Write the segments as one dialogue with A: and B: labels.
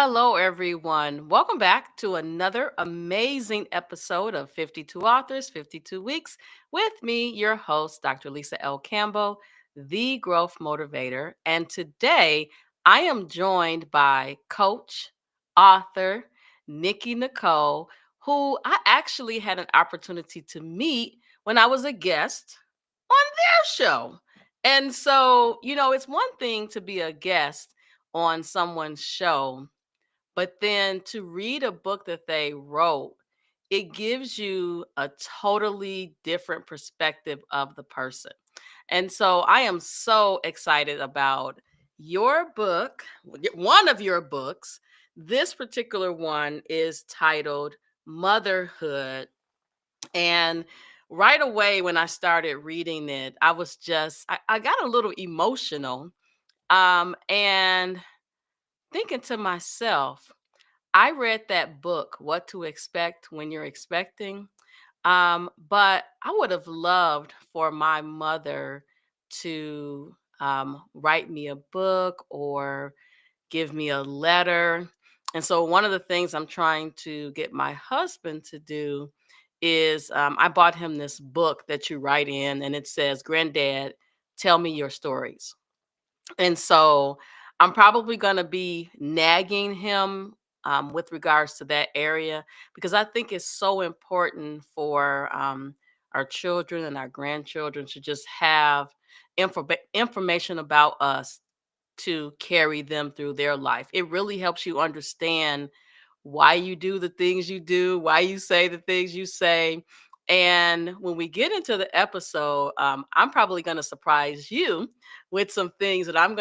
A: Hello, everyone. Welcome back to another amazing episode of 52 Authors, 52 Weeks with me, your host, Dr. Lisa L. Campbell, the Growth Motivator. And today I am joined by coach, author, Nikki Nicole, who I actually had an opportunity to meet when I was a guest on their show. And so, it's one thing to be a guest on someone's show, but then to read a book that they wrote, it gives you a totally different perspective of the person. And so I am so excited about your book, one of your books. This particular one is titled Motherhood. And right away, when I started reading it, I got a little emotional, and thinking to myself, I read that book, What to Expect When You're Expecting. But I would have loved for my mother to write me a book or give me a letter. And so, one of the things I'm trying to get my husband to do is I bought him this book that you write in, and it says, Granddad, tell me your stories. And so I'm probably going to be nagging him with regards to that area, because I think it's so important for our children and our grandchildren to just have information about us to carry them through their life. It really helps you understand why you do the things you do, why you say the things you say. And when we get into the episode, I'm probably going to surprise you with some things that I'm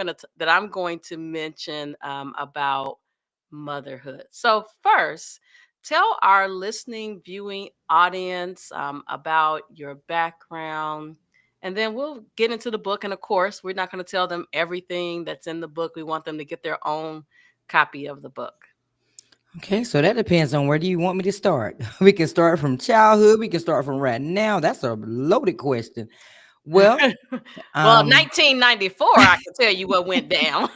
A: going to mention about motherhood. So first, tell our listening, viewing audience about your background, and then we'll get into the book. And of course, we're not going to tell them everything that's in the book. We want them to get their own copy of the book.
B: Okay, so that depends on where do you want me to start. We can start from childhood. We can start from right now. That's a loaded question. Well,
A: Well,
B: um,
A: 1994, I can tell you what went down.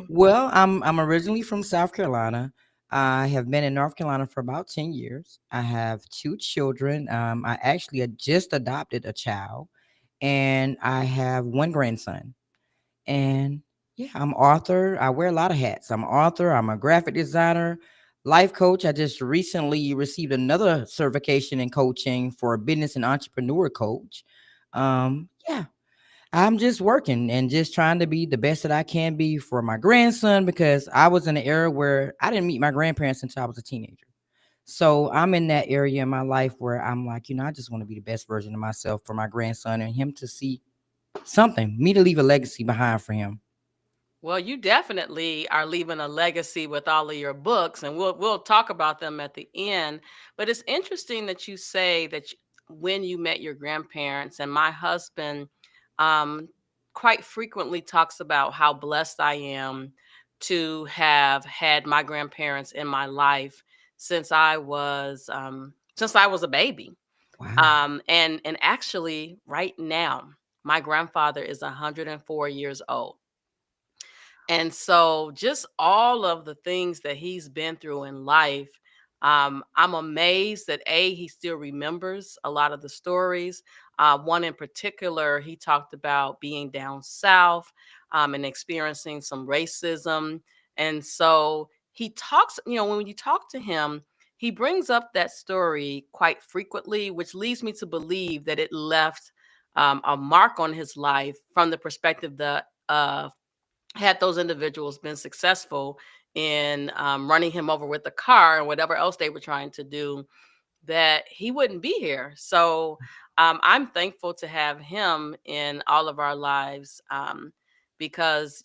B: well, I'm originally from South Carolina. I have been in North Carolina for about 10 years. I have two children. I actually had just adopted a child, and I have one grandson. And yeah, I'm author. I wear a lot of hats. I'm an author. I'm a graphic designer, life coach. I just recently received another certification in coaching for a business and entrepreneur coach. Yeah, I'm just working and just trying to be the best that I can be for my grandson, because I was in an era where I didn't meet my grandparents until I was a teenager. So I'm in that area in my life where I'm like, I just want to be the best version of myself for my grandson and him to see something, me to leave a legacy behind for him.
A: Well, you definitely are leaving a legacy with all of your books, and we'll talk about them at the end. But it's interesting that you say that when you met your grandparents, and my husband um, quite frequently talks about how blessed I am to have had my grandparents in my life since I was a baby.
B: Wow.
A: And actually, right now, my grandfather is 104 years old. And so just all of the things that he's been through in life, I'm amazed that he still remembers a lot of the stories. One in particular, he talked about being down south and experiencing some racism. And so he talks, when you talk to him, he brings up that story quite frequently, which leads me to believe that it left a mark on his life from the perspective that had those individuals been successful in running him over with the car and whatever else they were trying to do, that he wouldn't be here. So I'm thankful to have him in all of our lives, because,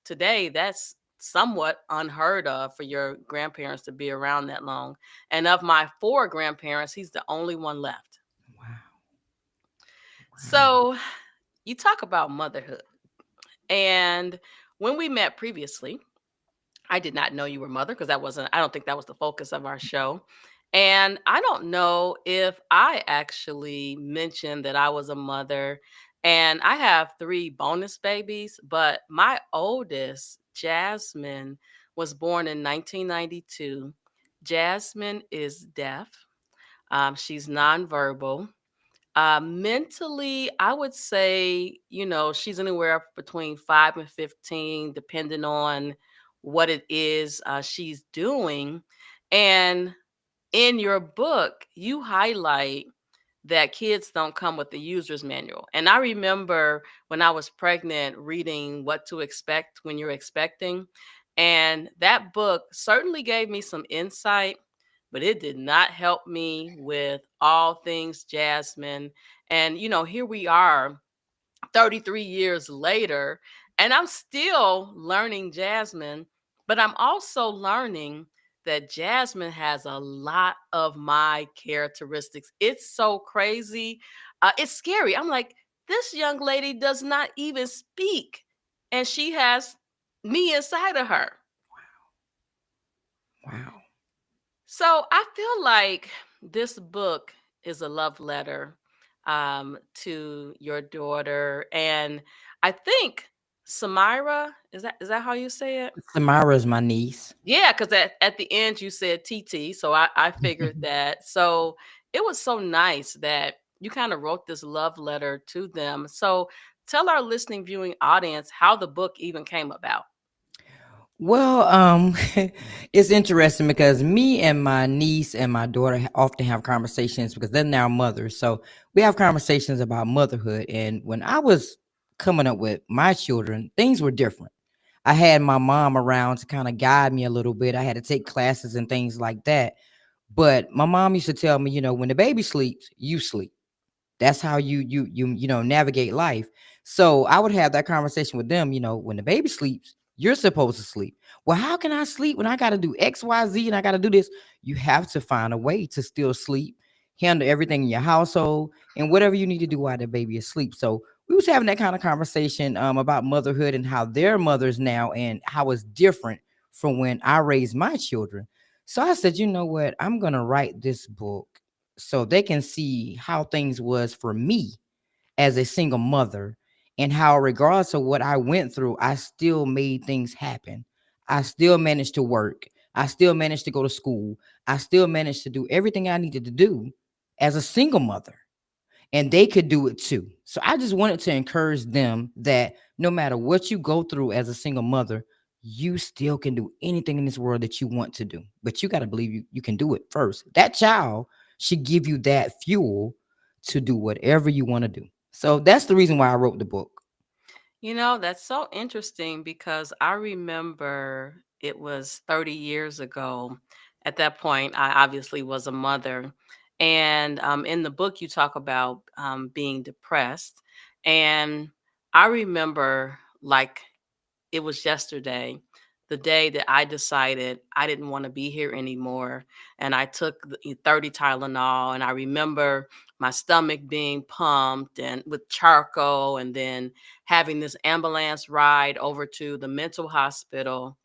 A: today that's somewhat unheard of for your grandparents to be around that long. And of my four grandparents, he's the only one left.
B: Wow. Wow.
A: So you talk about motherhood. And when we met previously, I did not know you were mother, because I don't think that was the focus of our show. And I don't know if I actually mentioned that I was a mother. And I have three bonus babies, but my oldest Jasmine was born in 1992. Jasmine is deaf. She's nonverbal. Mentally, I would say, she's anywhere between 5 and 15, depending on what it is she's doing. And in your book, you highlight that kids don't come with the user's manual. And I remember when I was pregnant reading What to Expect When You're Expecting. And that book certainly gave me some insight, but it did not help me with all things Jasmine. And, here we are 33 years later, and I'm still learning Jasmine, but I'm also learning that Jasmine has a lot of my characteristics. It's so crazy. It's scary. I'm like, this young lady does not even speak, and she has me inside of her.
B: Wow.
A: So I feel like this book is a love letter to your daughter, and I think Samira, is that how you say it?
B: Samara's my niece.
A: Yeah, because at the end you said TT, so I figured that. So it was so nice that you kind of wrote this love letter to them. So tell our listening viewing audience how the book even came about.
B: Well, it's interesting because me and my niece and my daughter often have conversations because they're now mothers. So we have conversations about motherhood. And when I was coming up with my children, things were different. I had my mom around to kind of guide me a little bit. I had to take classes and things like that. But my mom used to tell me, when the baby sleeps, you sleep. That's how you navigate life. So I would have that conversation with them. When the baby sleeps, you're supposed to sleep. Well, how can I sleep when I got to do XYZ and I got to do this? You have to find a way to still sleep, handle everything in your household, and whatever you need to do while the baby is asleep. So we was having that kind of conversation about motherhood and how they're mothers now and how it's different from when I raised my children. So I said, you know what? I'm gonna write this book so they can see how things was for me as a single mother, and how regardless of what I went through, I still made things happen. I still managed to work. I still managed to go to school. I still managed to do everything I needed to do as a single mother, and they could do it too. So I just wanted to encourage them that no matter what you go through as a single mother, you still can do anything in this world that you want to do. But you got to believe you can do it first. That child should give you that fuel to do whatever you want to do. So that's the reason why I wrote the book.
A: That's so interesting because I remember it was 30 years ago. At that point, I obviously was a mother. And in the book, you talk about being depressed. And I remember like it was yesterday, the day that I decided I didn't want to be here anymore. And I took the 30 Tylenol, and I remember my stomach being pumped and with charcoal, and then having this ambulance ride over to the mental hospital.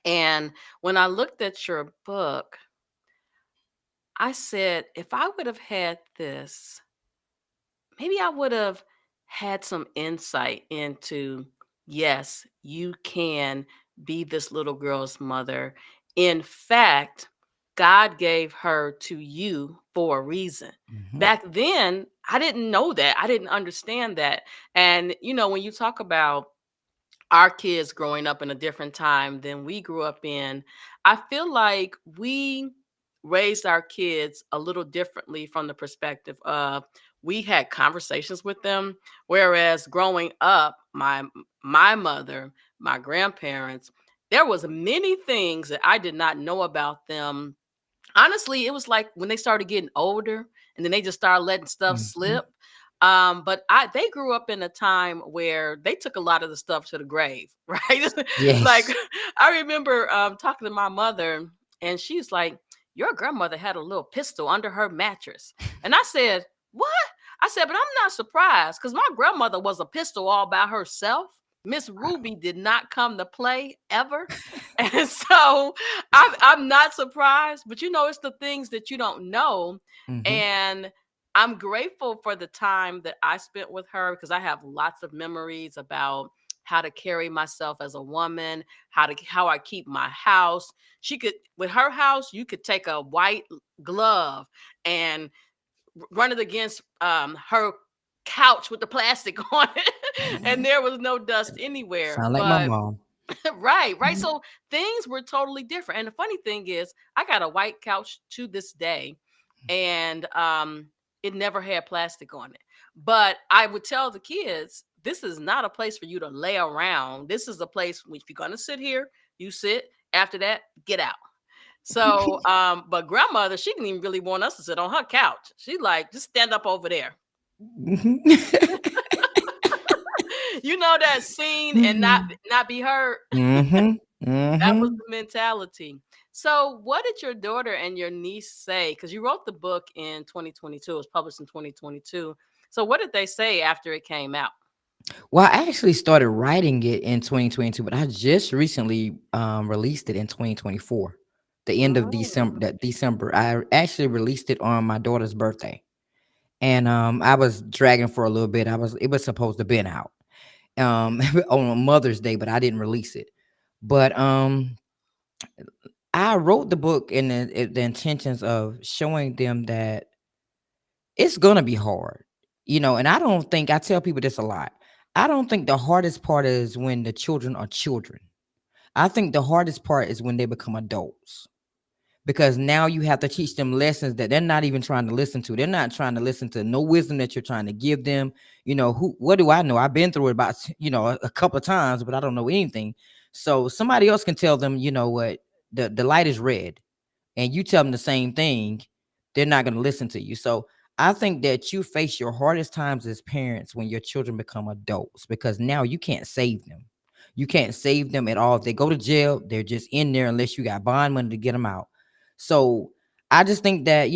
A: And when I looked at your book, I said, if I would have had this, maybe I would have had some insight into, yes, you can be this little girl's mother. In fact, God gave her to you for a reason.
B: Mhm.
A: Back then, I didn't know that. I didn't understand that. And, when you talk about our kids growing up in a different time than we grew up in, I feel like we raised our kids a little differently from the perspective of we had conversations with them, whereas growing up, my mother, my grandparents, there was many things that I did not know about them. Honestly, it was like when they started getting older and then they just started letting stuff
B: Mhm.
A: slip. But they grew up in a time where they took a lot of the stuff to the grave, right? Like
B: Yes.
A: I remember talking to my mother, and she's like, "Your grandmother had a little pistol under her mattress," and I said, "What?" I said, "But I'm not surprised because my grandmother was a pistol all by herself. Miss Ruby did not come to play ever." And so I'm not surprised, but it's the things that you don't know.
B: Mhm.
A: And I'm grateful for the time that I spent with her because I have lots of memories about how to carry myself as a woman, how I keep my house. She could, with her house, you could take a white glove and run it against her couch with the plastic on it, and there was no dust anywhere.
B: Sound like my
A: But
B: mom.
A: right. So things were totally different. And the funny thing is, I got a white couch to this day, and it never had plastic on it. But I would tell the kids, this is not a place for you to lay around. This is a place, if you're gonna sit here, you sit. After that, get out. So, but grandmother, she didn't even really want us to sit on her couch. She like, just stand up over there.
B: Mhm.
A: You know that scene and
B: Mhm.
A: not be heard.
B: Mhm.
A: That was
B: Mhm.
A: the mentality. So, what did your daughter and your niece say? Because you wrote the book in 2022. It was published in 2022. So, what did they say after it came out?
B: Well, I actually started writing it in 2022, but I just recently released it in 2024. The end of December,
A: Mm.
B: that December, I actually released it on my daughter's birthday, and I was dragging for a little bit. It was supposed to been out on Mother's Day, but I didn't release it. But I wrote the book in the intentions of showing them that it's gonna be hard, and I tell people this a lot. I don't think the hardest part is when the children are children. I think the hardest part is when they become adults. Because now you have to teach them lessons that they're not even trying to listen to. They're not trying to listen to no wisdom that you're trying to give them. What do I know? I've been through it about, a couple of times, but I don't know anything. So somebody else can tell them, what the light is red, and you tell them the same thing, they're not going to listen to you. So I think that you face your hardest times as parents when your children become adults, because now you can't save them. You can't save them at all. If they go to jail, they're just in there unless you got bond money to get them out. So I just think that,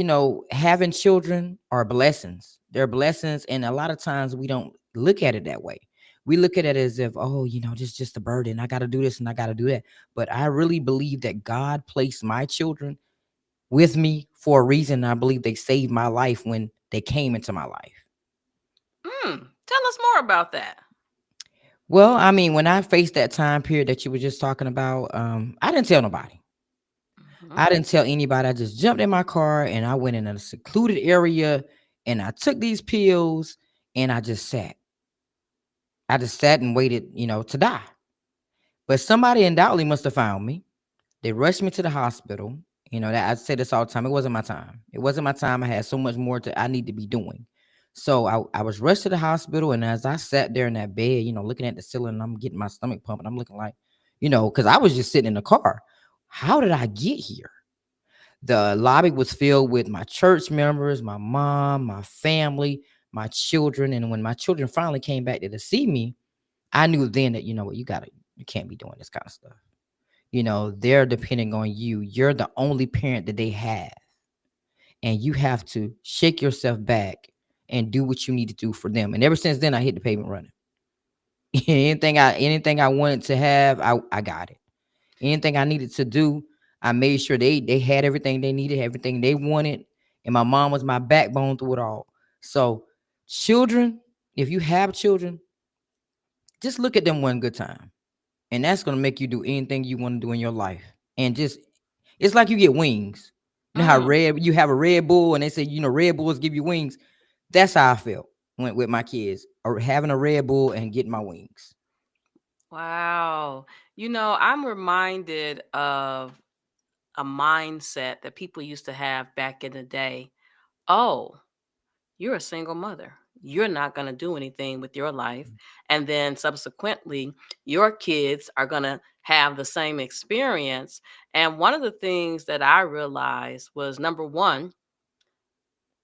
B: having children are blessings. They're blessings. And a lot of times we don't look at it that way. We look at it as if, oh, this is just a burden. I got to do this and I got to do that. But I really believe that God placed my children with me for a reason. I believe they saved my life when they came into my life.
A: Tell us more about that.
B: Well, I mean, when I faced that time period that you were just talking about, I didn't tell nobody.
A: Mhm.
B: I didn't tell anybody. I just jumped in my car and I went in a secluded area and I took these pills and I just sat. I just sat and waited, to die. But somebody undoubtedly must have found me. They rushed me to the hospital. That I say this all the time. It wasn't my time. It wasn't my time. I had so much more I need to be doing. So I was rushed to the hospital, and as I sat there in that bed, looking at the ceiling, and I'm getting my stomach pumping. I'm looking like, because I was just sitting in the car. How did I get here? The lobby was filled with my church members, my mom, my family, my children. And when my children finally came back there to see me, I knew then that, what, you can't be doing this kind of stuff. They're depending on you. You're the only parent that they have. And you have to shake yourself back and do what you need to do for them. And ever since then, I hit the pavement running. Anything I wanted to have, I got it. Anything I needed to do, I made sure they had everything they needed, everything they wanted. And my mom was my backbone through it all. So children, if you have children, just look at them one good time. And that's gonna make you do anything you want to do in your life. And just it's like you get wings. You know how
A: Mm.
B: red you have a Red Bull and they say, Red Bulls give you wings. That's how I felt with my kids, or having a Red Bull and getting my wings.
A: Wow. I'm reminded of a mindset that people used to have back in the day. Oh, you're a single mother. You're not going to do anything with your life. And then subsequently, your kids are going to have the same experience. And one of the things that I realized was, number one,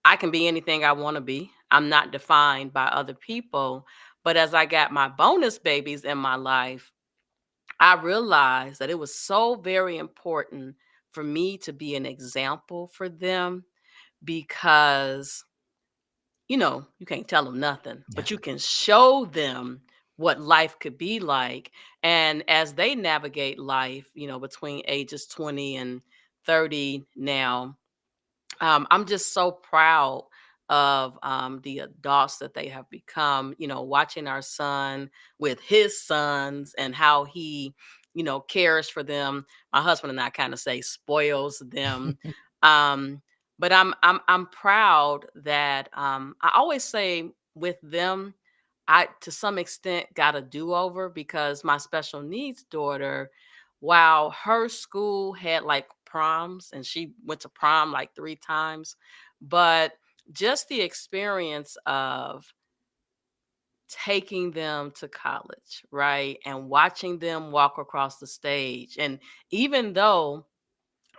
A: I can be anything I want to be. I'm not defined by other people. But as I got my bonus babies in my life, I realized that it was so very important for me to be an example for them, because you can't tell them nothing,
B: Yeah.
A: but you can show them what life could be like. And as they navigate life, between ages 20 and 30 now, I'm just so proud of the adults that they have become, watching our son with his sons and how he, cares for them. My husband and I kind of say spoils them. Um, but I'm proud that I always say with them, I to some extent got a do-over because my special needs daughter, while her school had like proms and she went to prom like 3 times, but just the experience of taking them to college, right? And watching them walk across the stage. And even though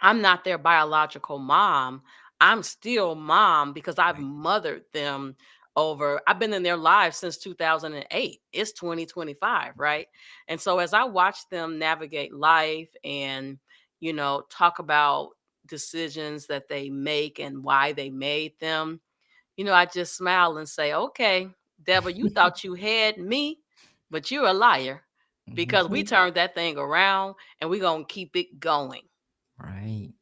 A: I'm not their biological mom, I'm still mom because I've
B: Right.
A: mothered them I've been in their lives since 2008. It's 2025, right? And so as I watch them navigate life and, talk about decisions that they make and why they made them, I just smile and say, okay, devil, you thought you had me, but you're a liar because we
B: Mhm.
A: turned that thing around and we're going to keep it going.
B: Right.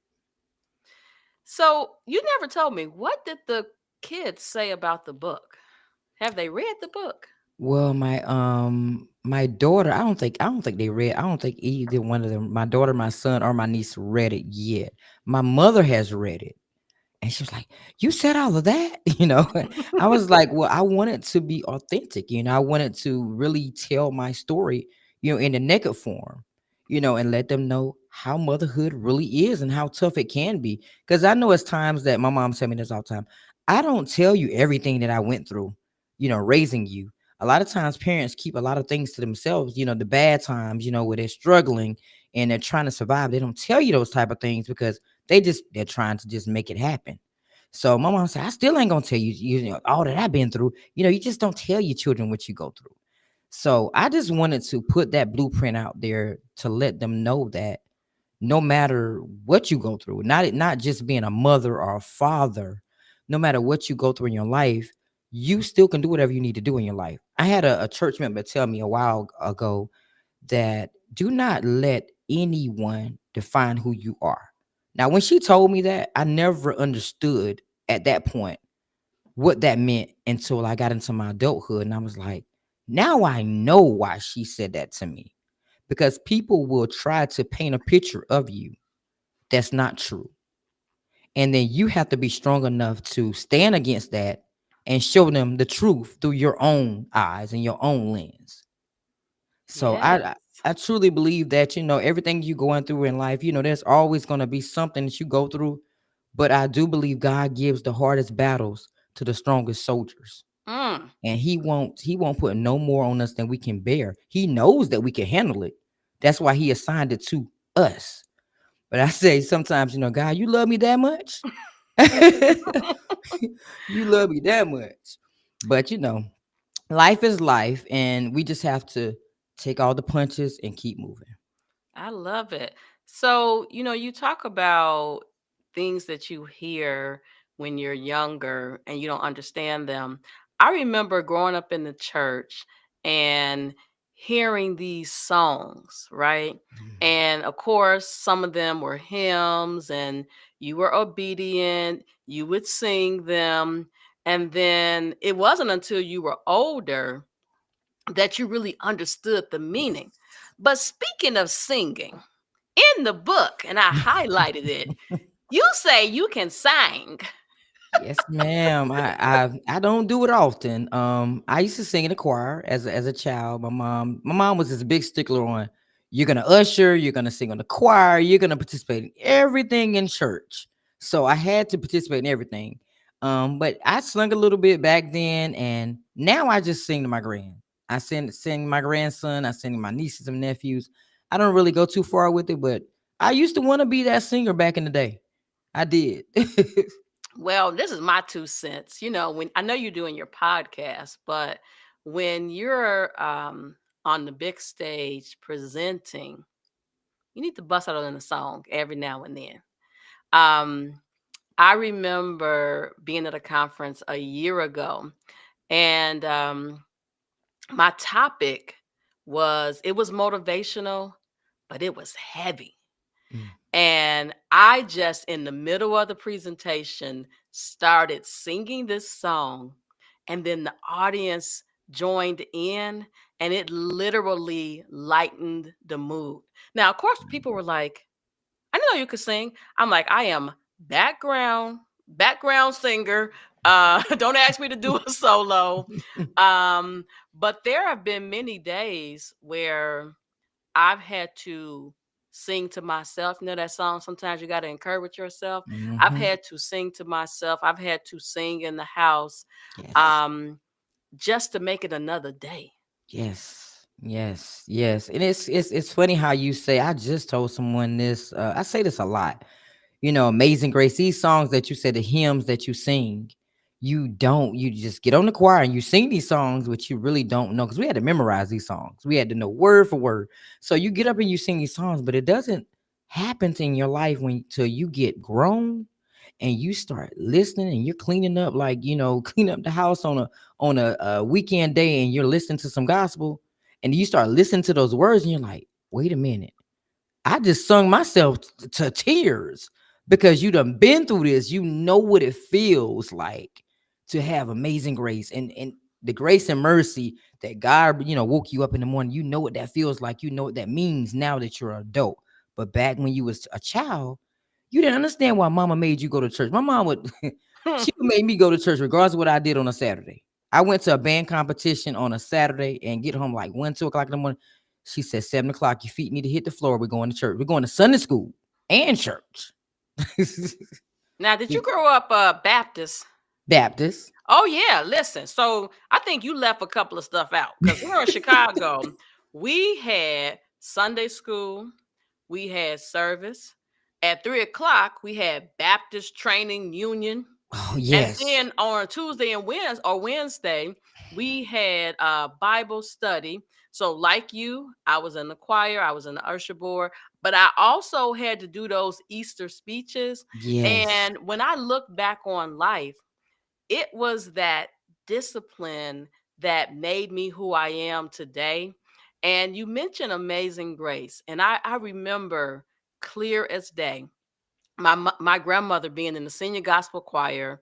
A: So you never told me, what did the kids say about the book? Have they read the book?
B: Well, my daughter, I don't think they read. I don't think either one of them, my daughter, my son, or my niece read it yet. My mother has read it. And she was like, "You said all of that?" I was like, "Well, I wanted to be authentic, I wanted to really tell my story, in the naked form, and let them know how motherhood really is and how tough it can be. Because I know it's times that my mom tell me this all the time. I don't tell you everything that I went through, raising you. A lot of times parents keep a lot of things to themselves, the bad times, where they're struggling and they're trying to survive. They don't tell you those type of things because they're trying to just make it happen. So my mom said, I still ain't gonna tell you, all that I've been through. You just don't tell your children what you go through. So I just wanted to put that blueprint out there to let them know that no matter what you go through, not just being a mother or a father, no matter what you go through in your life, you still can do whatever you need to do in your life. I had a church member tell me a while ago that do not let anyone define who you are. Now, when she told me that, I never understood at that point what that meant until I got into my adulthood. And I was like, now I know why she said that to me. Because people will try to paint a picture of you that's not true. And then you have to be strong enough to stand against that and show them the truth through your own eyes and your own lens. So I
A: Yes.
B: I truly believe that everything you going through in life, there's always going to be something that you go through, but I do believe God gives the hardest battles to the strongest soldiers.
A: Mm.
B: And he won't put no more on us than we can bear. He knows that we can handle it. That's why he assigned it to us. But I say sometimes, God, you love me that much? You love me that much. But life is life, and we just have to take all the punches and keep moving.
A: I love it. So, you talk about things that you hear when you're younger and you don't understand them. I remember growing up in the church and hearing these songs, right?
B: Mhm.
A: And of course, some of them were hymns and you were obedient, you would sing them. And then it wasn't until you were older that you really understood the meaning. But speaking of singing, in the book, and I highlighted it, you say you can sing.
B: Yes, ma'am. I don't do it often. I used to sing in the choir as a child. My mom was this big stickler on you're gonna usher, you're gonna sing on the choir, you're gonna participate in everything in church. So I had to participate in everything. But I sung a little bit back then, and now I just sing to my grand. I sing my grandson. I sing to my nieces and nephews. I don't really go too far with it, but I used to want to be that singer back in the day. I did.
A: Well, this is my 2 cents. When I know you're doing your podcast, but when you're on the big stage presenting, you need to bust out in a song every now and then. Um, I remember being at a conference a year ago, and my topic was it was motivational, but it was heavy. And I just, in the middle of the presentation, started singing this song. And then the audience joined in, and it literally lightened the mood. Now, of course, people were like, I didn't know you could sing. I'm like, I am background singer. Don't ask me to do a solo. Um, but there have been many days where I've had to sing to myself. You know that song, sometimes you got to encourage yourself. I've
B: Hmm.
A: had to sing to myself. I've had to sing in the house,
B: Yes.
A: um, just to make it another day.
B: Yes. Yes. Yes. And it's funny how you say, I just told someone this. I say this a lot. Amazing Grace, these songs that you said, the hymns that you sing, you just get on the choir and you sing these songs, which you really don't know, because we had to memorize these songs. We had to know word for word. So you get up and you sing these songs, but it doesn't happen in your life when till you get grown and you start listening and you're cleaning up, like, clean up the house on a weekend day, and you're listening to some gospel, and you start listening to those words and you're like, wait a minute, I just sung myself to tears, because you done been through this. You know what it feels like to have amazing grace, and the grace and mercy that God, woke you up in the morning. You know what that feels like. You know what that means now that you're an adult. But back when you was a child, you didn't understand why mama made you go to church. My mom would she would make me go to church regardless of what I did on a Saturday. I went to a band competition on a Saturday and get home like 1, 2 o'clock in the morning. She said, 7 o'clock, your feet need to hit the floor. We're going to church. We're going to Sunday school and church.
A: Now, did you grow up Baptist?
B: Baptist.
A: Oh yeah, listen. So I think you left a couple of stuff out because here in Chicago, we had Sunday school, we had service. At 3 o'clock, we had Baptist Training Union.
B: Oh,
A: And
B: yes.
A: then on Tuesday and Wednesday, we had Bible study. So, like you, I was in the choir, I was in the usher board, but I also had to do those Easter speeches.
B: Yes.
A: And when I look back on life, it was that discipline that made me who I am today. And you mentioned Amazing Grace, and I remember clear as day my grandmother being in the senior gospel choir,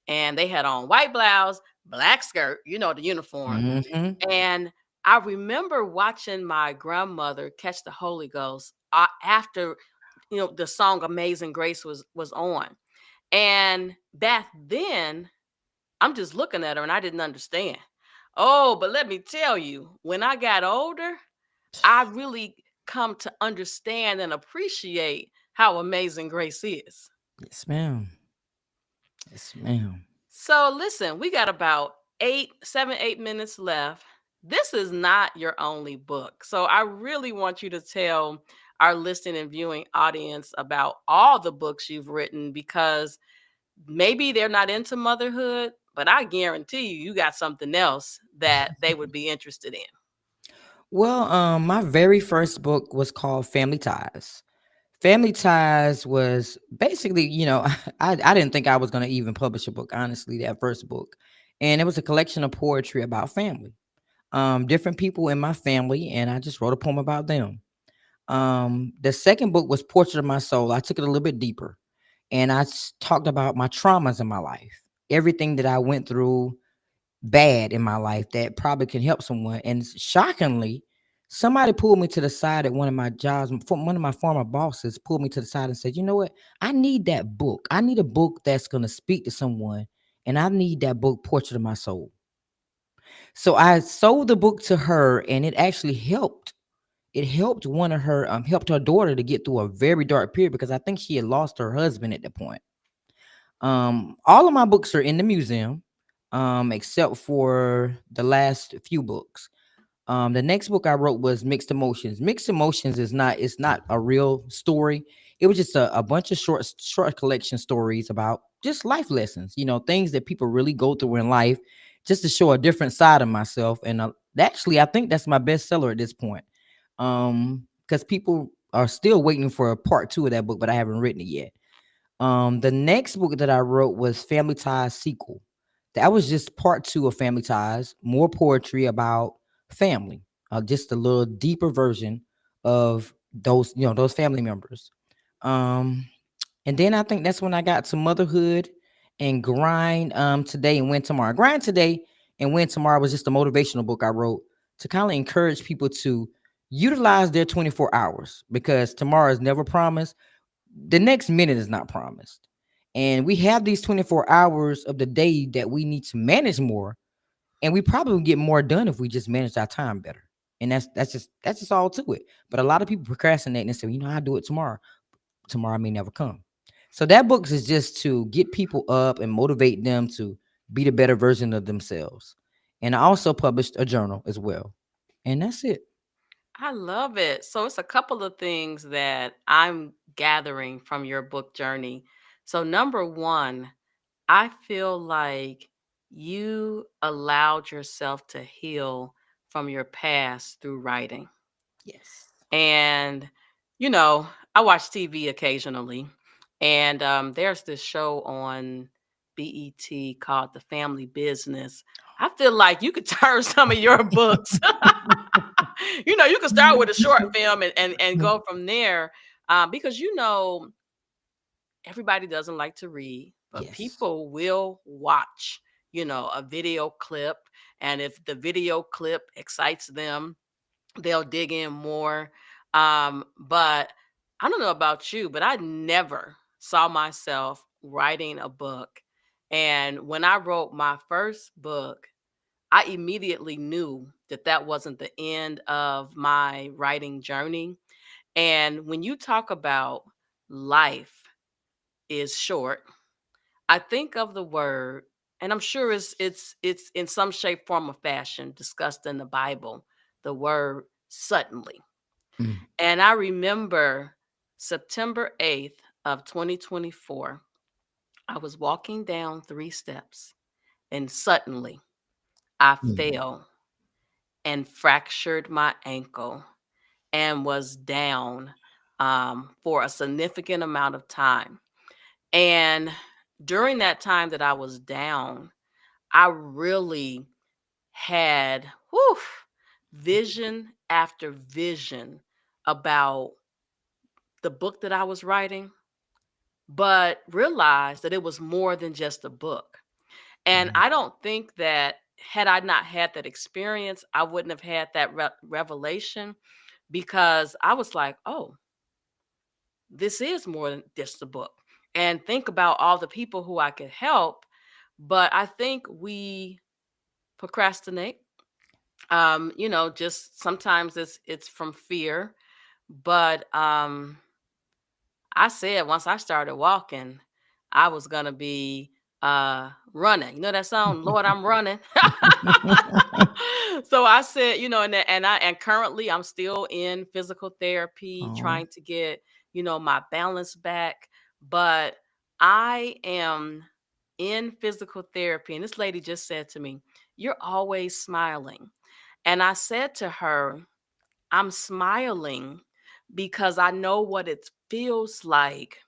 A: and they had on white blouse, black skirt, you know, the uniform.
B: Hmm.
A: And I remember watching my grandmother catch the Holy Ghost after the song Amazing Grace was on. And back then, I'm just looking at her and I didn't understand. Oh, but let me tell you, when I got older, I really come to understand and appreciate how amazing grace is.
B: Yes, ma'am. Yes, ma'am.
A: So listen, we got about 8 minutes left. This is not your only book. So I really want you to tell our listening and viewing audience about all the books you've written, because maybe they're not into motherhood, but I guarantee you got something else that they would be interested in.
B: Well, my very first book was called Family Ties. Family Ties was basically, I didn't think I was going to even publish a book, honestly, that first book. And it was a collection of poetry about family, different people in my family, and I just wrote a poem about them. The second book was Portrait of My Soul. I took it a little bit deeper, and talked about my traumas in my life, everything that I went through bad in my life that probably can help someone. And shockingly, somebody pulled me to the side at one of my jobs. One of my former bosses pulled me to the side and said, "You know what? I need that book. I need a book that's going to speak to someone, and I need that book, Portrait of My Soul." So I sold the book to her, and it actually helped. It helped one of her, helped her daughter to get through a very dark period, because I think she had lost her husband at the point. All of my books are in the museum, except for the last few books. The next book I wrote was Mixed Emotions. Mixed Emotions is not, it's not a real story. It was just a bunch of short collection stories about just life lessons, things that people really go through in life, just to show a different side of myself. And actually, I think that's my bestseller at this point. Because people are still waiting for a part two of that book, but I haven't written it yet. The next book that I wrote was Family Ties sequel. That was just part two of Family Ties, more poetry about family, just a little deeper version of those family members. Um, and then I think that's when I got to Motherhood and Grind Today and Win Tomorrow. Grind Today and Win Tomorrow was just a motivational book I wrote to kind of encourage people to utilize their 24 hours because tomorrow is never promised. The next minute is not promised. And we have these 24 hours of the day that we need to manage more. And we probably would get more done if we just manage our time better. And that's just all to it. But a lot of people procrastinate and say, I'll do it tomorrow. Tomorrow may never come. So that book is just to get people up and motivate them to be the better version of themselves. And I also published a journal as well. And that's it.
A: I love it. So it's a couple of things that I'm gathering from your book journey. So number one, I feel like you allowed yourself to heal from your past through writing.
B: Yes.
A: And, you know, I watch TV occasionally. And there's this show on BET called The Family Business. I feel like you could turn some of your books. You could start with a short film and go from there. Because, everybody doesn't like to read, but
B: Yes.
A: people will watch, a video clip. And if the video clip excites them, they'll dig in more. But I don't know about you, but I never saw myself writing a book. And when I wrote my first book, I immediately knew that that wasn't the end of my writing journey. And when you talk about life is short, I think of the word, and I'm sure it's in some shape, form, or fashion discussed in the Bible, the word suddenly.
B: Mm,
A: And I remember September 8th of 2024, I was walking down 3 steps and suddenly I
B: mm,
A: fell and fractured my ankle and was down for a significant amount of time. And during that time that I was down, I really had vision after vision about the book that I was writing, but realized that it was more than just a book. And
B: mm.
A: I don't think that had I not had that experience, I wouldn't have had that revelation because I was like, oh, this is more than just a book. And think about all the people who I could help. But I think we procrastinate. Just sometimes it's from fear. But I said once I started walking, I was gonna be running. You know that song, Lord, I'm running. So I said, and currently I'm still in physical therapy,
B: Oh,
A: trying to get, my balance back. But I am in physical therapy, and this lady just said to me, "You're always smiling." And I said to her, I'm smiling because I know what it feels like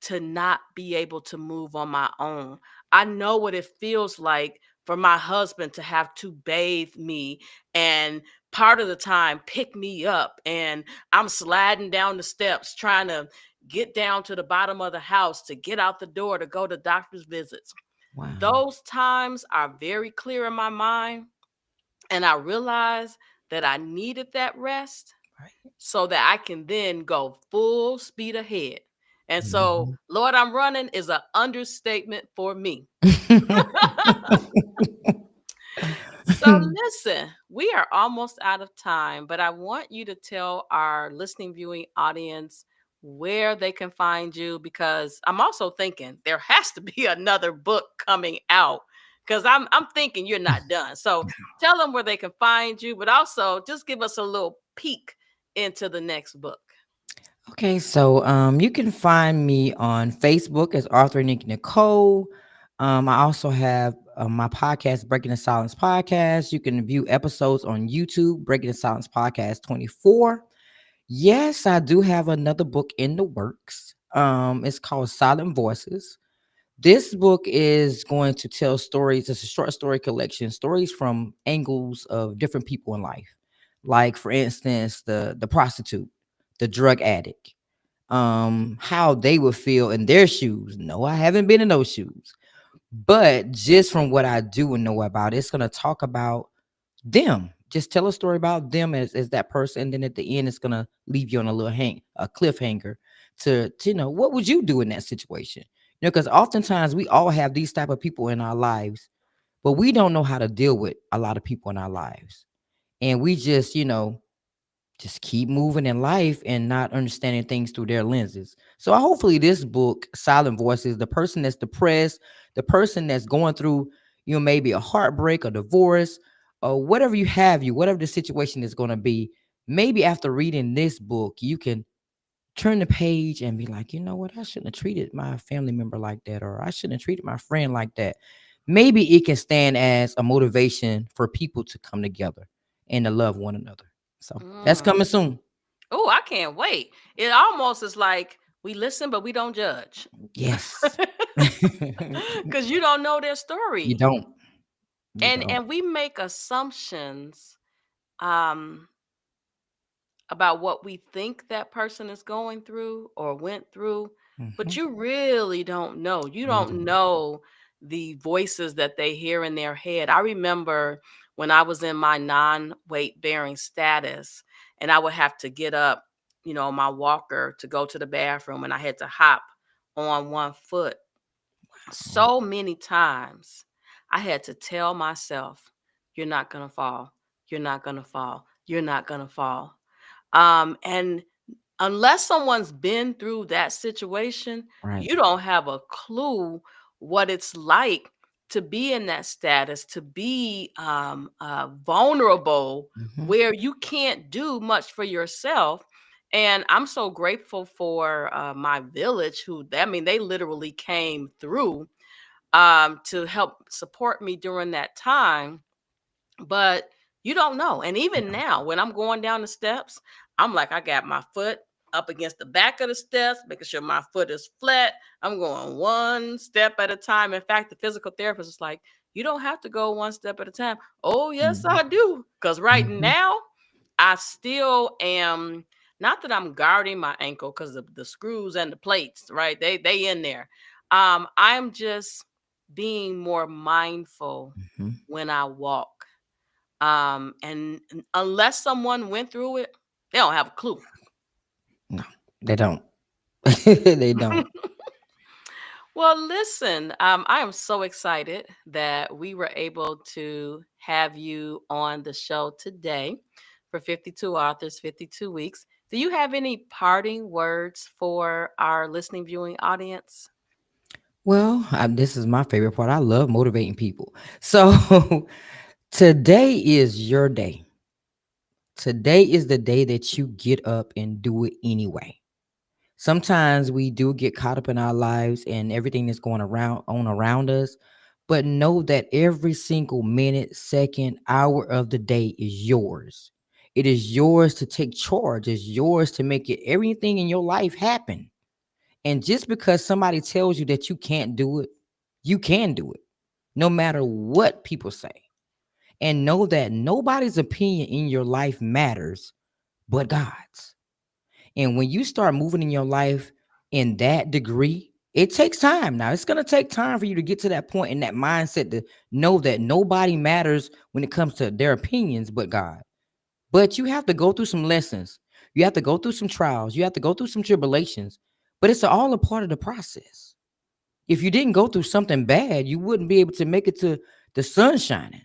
A: to not be able to move on my own. I know what it feels like for my husband to have to bathe me and part of the time pick me up, and I'm sliding down the steps trying to get down to the bottom of the house to get out the door to go to doctor's visits.
B: wow.
A: Those times are very clear in my mind, and I realized that I needed that rest
B: Right.
A: so that I can then go full speed ahead. And so,
B: Mhm.
A: Lord, I'm running is an understatement for me. So, listen, we are almost out of time, but I want you to tell our listening, viewing audience where they can find you, because I'm also thinking there has to be another book coming out, because I'm thinking you're not done. So, tell them where they can find you, but also just give us a little peek into the next book.
B: Okay, so you can find me on Facebook as Arthur Nikki Nicole. I also have my podcast, Breaking the Silence Podcast. You can view episodes on YouTube, Breaking the Silence Podcast 24. Yes, I do have another book in the works. It's called Silent Voices. This book is going to tell stories. It's a short story collection, stories from angles of different people in life. Like, for instance, the prostitute, the drug addict, how they would feel in their shoes. No, I haven't been in those shoes. But just from what I do and know about it, it's gonna talk about them. Just tell a story about them as that person, and then at the end, it's gonna leave you on a cliffhanger to what would you do in that situation? Because oftentimes we all have these type of people in our lives, but we don't know how to deal with a lot of people in our lives, and we just keep moving in life and not understanding things through their lenses. So hopefully this book, Silent Voices, the person that's depressed, the person that's going through, maybe a heartbreak, a divorce, or whatever whatever the situation is going to be, maybe after reading this book, you can turn the page and be like, you know what, I shouldn't have treated my family member like that, or I shouldn't have treated my friend like that. Maybe it can stand as a motivation for people to come together and to love one another. So that's
A: Mm.
B: coming soon.
A: Oh, I can't wait. It almost is like we listen, but we don't judge.
B: Yes.
A: Because you don't know their
B: You
A: story.
B: don't. You
A: And
B: don't.
A: and we make assumptions um about what we think that person is going through or went through, but
B: Mhm.
A: you really don't know. You
B: Really
A: don't
B: don't.
A: know the voices that they hear in their head. I remember when I was in my non-weight bearing status and I would have to get up, on my walker to go to the bathroom and I had to hop on one foot.
B: Oh,
A: So many times I had to tell myself, you're not going to fall. You're not going to fall. You're not going to fall. And unless someone's been through that situation,
B: right.
A: you don't have a clue what it's like to be in that status, to be vulnerable,
B: Mhm.
A: where you can't do much for yourself. And I'm so grateful for my village, I mean, they literally came through to help support me during that time, but you don't know. And
B: You
A: even
B: don't.
A: now, when I'm going down the steps, I'm like, I got my foot up against the back of the steps, making sure my foot is flat. I'm going one step at a time. In fact, the physical therapist is like, you don't have to go one step at a time. Oh, yes,
B: Mhm.
A: I do. Because right
B: Mhm.
A: now, I still am, not that I'm guarding my ankle because the screws and the plates, right? They in there. I'm just being more mindful
B: Mhm.
A: when I walk. And unless someone went through it, they don't have a clue.
B: No, they don't. They don't.
A: Well, listen, I am so excited that we were able to have you on the show today for 52 Authors, 52 Weeks. Do you have any parting words for our listening, viewing audience?
B: Well, this is my favorite part. I love motivating people. So today is your day. Today is the day that you get up and do it anyway. Sometimes we do get caught up in our lives and everything that's going around us, but know that every single minute, second, hour of the day is yours. It is yours to take charge. It's yours to make it everything in your life happen. And just because somebody tells you that you can't do it, you can do it, no matter what people say. And know that nobody's opinion in your life matters but God's. And when you start moving in your life in that degree, it takes time. Now, it's going to take time for you to get to that point in that mindset to know that nobody matters when it comes to their opinions but God. But you have to go through some lessons. You have to go through some trials. You have to go through some tribulations. But it's all a part of the process. If you didn't go through something bad, you wouldn't be able to make it to the sun shining.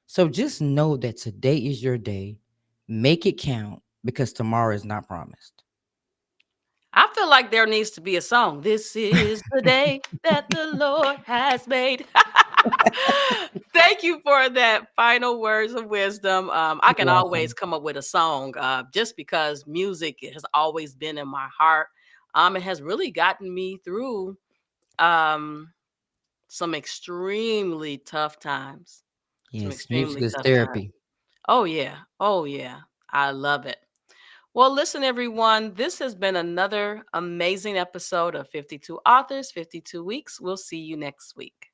B: So just know that today is your day. Make it count because tomorrow is not promised.
A: I feel like there needs to be a song. This is the day that the Lord has made. Thank you for that final words of wisdom. I
B: You're
A: can always
B: welcome.
A: come up with a song just because music has always been in my heart. It has really gotten me through um, some extremely tough times. Some
B: Yes, music
A: extremely
B: is
A: tough times.
B: therapy.
A: Oh, yeah. Oh, yeah. I love it. Well, listen, everyone, this has been another amazing episode of 52 Authors, 52 Weeks. We'll see you next week.